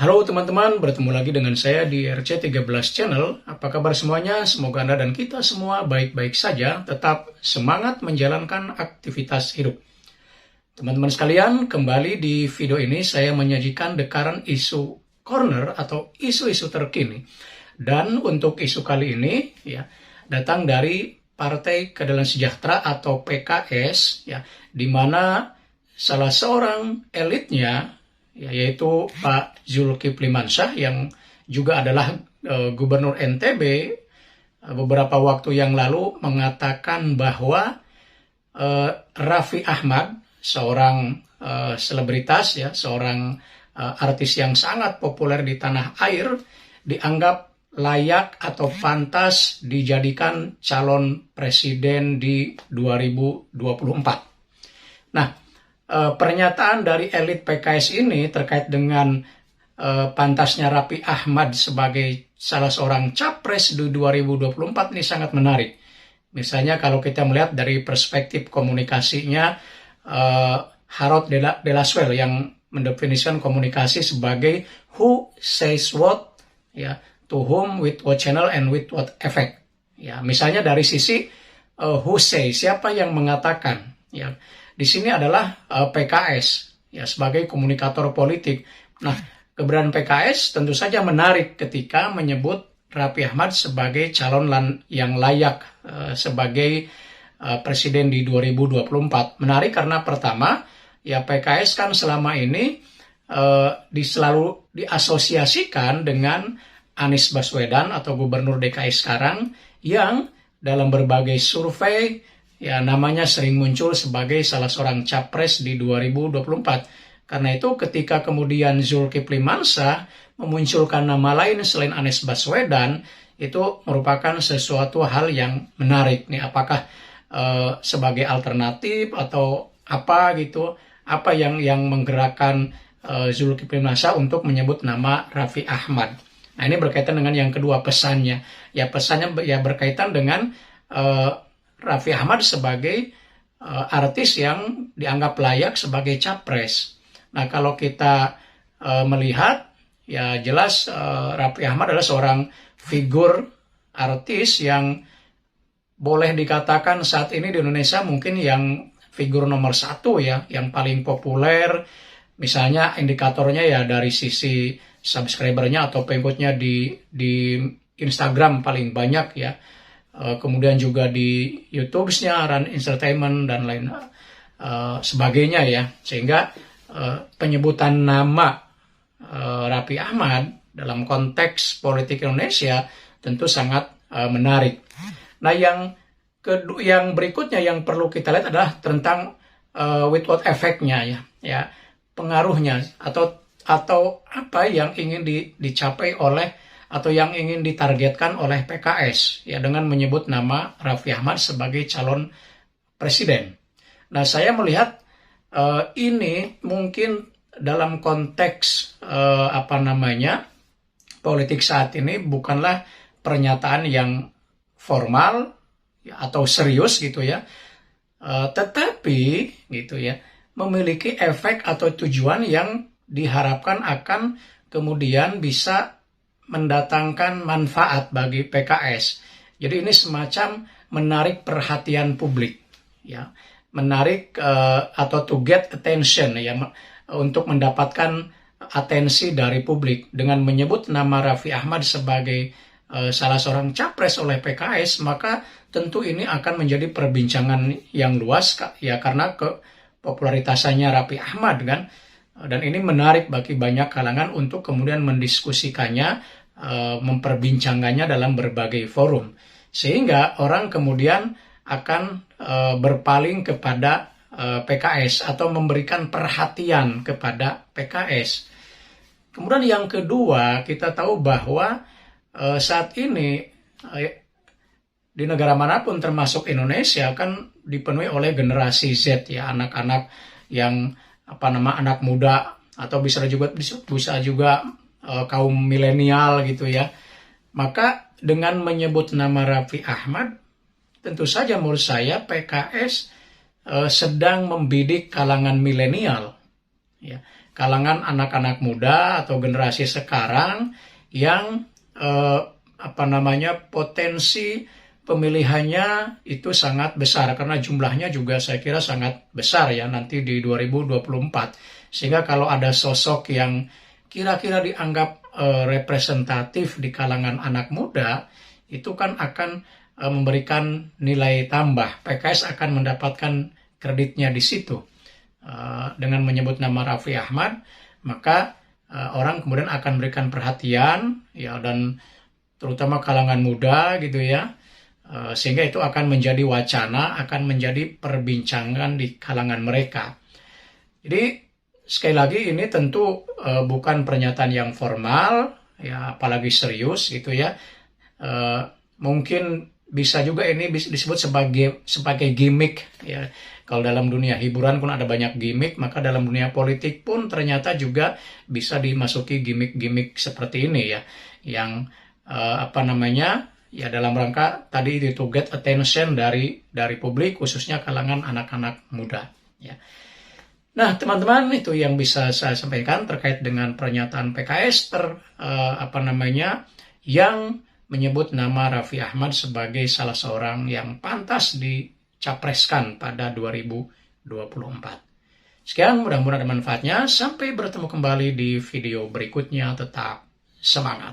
Halo teman-teman, bertemu lagi dengan saya di RC13 Channel. Apa kabar semuanya? Semoga Anda dan kita semua baik-baik saja, tetap semangat menjalankan aktivitas hidup. Teman-teman sekalian, kembali di video ini saya menyajikan The Current Issue Corner atau isu-isu terkini. Dan untuk isu kali ini ya datang dari Partai Keadilan Sejahtera atau PKS ya, di mana salah seorang elitnya yaitu Pak Zulkifli Mansyah yang juga adalah Gubernur NTB beberapa waktu yang lalu mengatakan bahwa Raffi Ahmad, seorang selebritas ya, seorang artis yang sangat populer di tanah air, dianggap layak atau pantas dijadikan calon presiden di 2024. Nah, pernyataan dari elit PKS ini terkait dengan pantasnya Raffi Ahmad sebagai salah seorang capres di 2024 ini sangat menarik. Misalnya kalau kita melihat dari perspektif komunikasinya Harold de la Suelle yang mendefinisikan komunikasi sebagai who says what, ya, to whom, with what channel, and with what effect. Ya, misalnya dari sisi who say, siapa yang mengatakan, ya. Di sini adalah PKS ya sebagai komunikator politik. Nah, keberadaan PKS tentu saja menarik ketika menyebut Raffi Ahmad sebagai calon yang layak sebagai presiden di 2024. Menarik karena pertama, ya PKS kan selama ini selalu diasosiasikan dengan Anies Baswedan atau Gubernur DKI sekarang yang dalam berbagai survei ya namanya sering muncul sebagai salah seorang capres di 2024. Karena itu ketika kemudian Zulkifli Mansyah memunculkan nama lain selain Anies Baswedan, itu merupakan sesuatu hal yang menarik nih. Apakah sebagai alternatif atau apa gitu, apa yang menggerakkan Zulkifli Mansyah untuk menyebut nama Raffi Ahmad. Nah, ini berkaitan dengan yang kedua pesannya. Ya pesannya ya berkaitan dengan Raffi Ahmad sebagai artis yang dianggap layak sebagai capres. Nah, kalau kita melihat, ya jelas Raffi Ahmad adalah seorang figur artis yang boleh dikatakan saat ini di Indonesia mungkin yang figur nomor satu ya, yang paling populer. Misalnya indikatornya ya dari sisi subscribernya atau pengikutnya di Instagram paling banyak ya. Kemudian juga di YouTube-nya, Run Entertainment, dan lain sebagainya ya. Sehingga penyebutan nama Raffi Ahmad dalam konteks politik Indonesia tentu sangat menarik. Nah, yang berikutnya yang perlu kita lihat adalah tentang with what effect-nya ya, pengaruhnya atau apa yang ingin dicapai oleh atau yang ingin ditargetkan oleh PKS ya dengan menyebut nama Raffi Ahmad sebagai calon presiden. Nah, saya melihat ini mungkin dalam konteks politik saat ini bukanlah pernyataan yang formal ya, atau serius gitu ya, tetapi gitu ya memiliki efek atau tujuan yang diharapkan akan kemudian bisa mendatangkan manfaat bagi PKS. Jadi ini semacam menarik perhatian publik, ya, menarik atau to get attention ya, untuk mendapatkan atensi dari publik dengan menyebut nama Raffi Ahmad sebagai salah seorang capres oleh PKS, maka tentu ini akan menjadi perbincangan yang luas ya karena popularitasnya Raffi Ahmad kan. Dan ini menarik bagi banyak kalangan untuk kemudian mendiskusikannya, memperbincangkannya dalam berbagai forum. Sehingga orang kemudian akan berpaling kepada PKS atau memberikan perhatian kepada PKS. Kemudian yang kedua, kita tahu bahwa saat ini di negara manapun termasuk Indonesia kan dipenuhi oleh generasi Z ya, anak-anak yang anak muda atau bisa juga kaum milenial gitu ya. Maka dengan menyebut nama Raffi Ahmad, tentu saja menurut saya PKS sedang membidik kalangan milenial ya. kalangan anak-anak muda atau generasi sekarang yang potensi pemilihannya itu sangat besar karena jumlahnya juga saya kira sangat besar ya nanti di 2024. Sehingga kalau ada sosok yang kira-kira dianggap representatif di kalangan anak muda, itu kan akan memberikan nilai tambah. PKS akan mendapatkan kreditnya di situ. Dengan menyebut nama Raffi Ahmad, maka orang kemudian akan berikan perhatian ya, dan terutama kalangan muda gitu ya, sehingga itu akan menjadi wacana, akan menjadi perbincangan di kalangan mereka. Jadi sekali lagi ini tentu bukan pernyataan yang formal ya, apalagi serius gitu ya. Mungkin bisa juga ini disebut sebagai gimmick ya. Kalau dalam dunia hiburan pun ada banyak gimmick, maka dalam dunia politik pun ternyata juga bisa dimasuki gimmick-gimmick seperti ini ya, yang ya dalam rangka tadi itu to get attention dari publik, khususnya kalangan anak-anak muda ya. Nah, teman-teman, itu yang bisa saya sampaikan terkait dengan pernyataan PKS yang menyebut nama Raffi Ahmad sebagai salah seorang yang pantas dicapreskan pada 2024. Sekian, mudah-mudahan ada manfaatnya. Sampai bertemu kembali di video berikutnya. Tetap semangat.